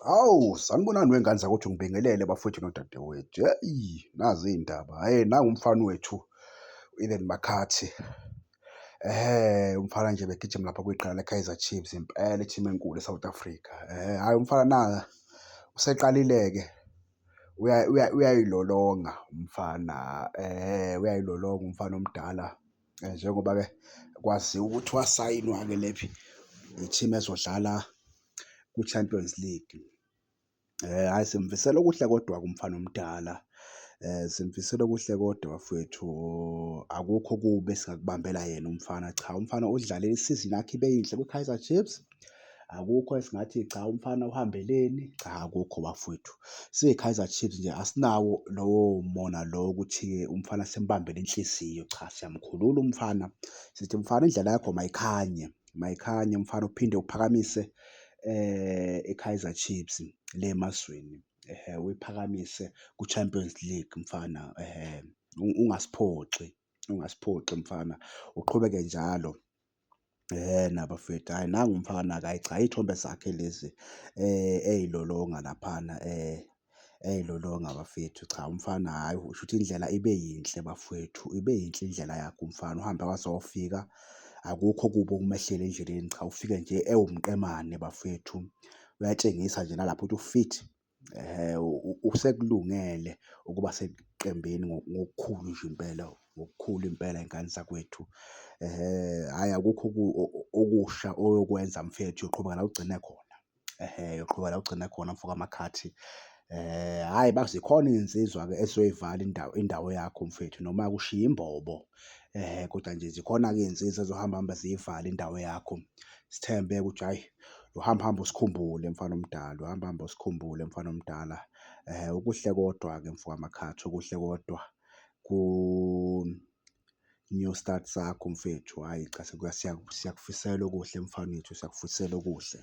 Awu, sanibonani wengane zakuthi ngibingelele bafowethu nodadewethu. Hheyi, nazi iy'ndaba. Hhayi, nangu umfana wethu u-Eden Makhathi. Umfana nje begijima lapha kwiqela le-Kaizer Chiefs impela i-team enkulu e-South Africa. Hhayi umfana useqalile-ke uyayilolonga umfana, uyayilolonga umfana omdala. Njengoba-ke kwaziwa ukuthi wasayinwa-ke i-team ezodlala ku-Champions League. Hhayi simfisela okuhle kodwa-ke umfana omdala. Simfisela okuhle kodwa bafowethu, akukho okubi esingakubambela yena umfana. Cha, umfana udlale isizini yakhe ibe yinhle kwi-Kaizer Chiefs. Akukho esingathi cha umfana uhambeleni, cha akukho bafowethu. Siyi-Kaizer Chiefs nje asinawo lowo mona lo wokuthi umfana simbambele inhliziyo, cha siyamkhulula umfana. Sithi mfana indlela yakho mayikhanye, mayikhanye mfana uphinde uphakamise i-Kaizer Chiefs le emazweni. Uyiphakamise ku-Champions League mfana, ungasiphoxi, ungasiphoxi mfana, uqhubeke njalo. Na bafowethu, hhayi nangu umfana-ke, hhayi cha iy'thombe zakhe lezi ey'lolonga laphana, ey'lolonga bafethu. Cha umfana hhayi shuthi indlela ibe yinhle bafowethu, ibe yinhle indlela yakhe umfana, uhambe waze wayofika. Akukho okubi okumehlele endleleni, cha ufike nje ewumqemane bafowethu. Uyatshengisa nje nalapho ukuthi u-fit, usekulungele ukuba seqembini ngokukhulu nje impela, ngokukhulu impela y'ngane zakwethu. Hhayi akukho okusha oyokwenza mfethu, uyoqhubeka la ugcine khona. Uyoqhubeka la ugcine khona mfoko Makhathi. Hhayi zikhona iy'nsizwa-ke ezizoyivala indawo yakho mfethu noma kushiya imbobo. Kodwa nje zikhona-ke iy'nsizwa ezizohamba ziyivale indawo yakho. Sithembe-ke ukuthi hhayi uhamba hamba usikhumbule mfana omdala, uhamba hamba usikhumbule mfana omdala. Okuhle kodwa-ke mfoko Makhathi, okuhle kodwa ku-new start sakho mfethu. Hhayi cha siyakufisela okuhle mfana wethu, siyakufisela okuhle.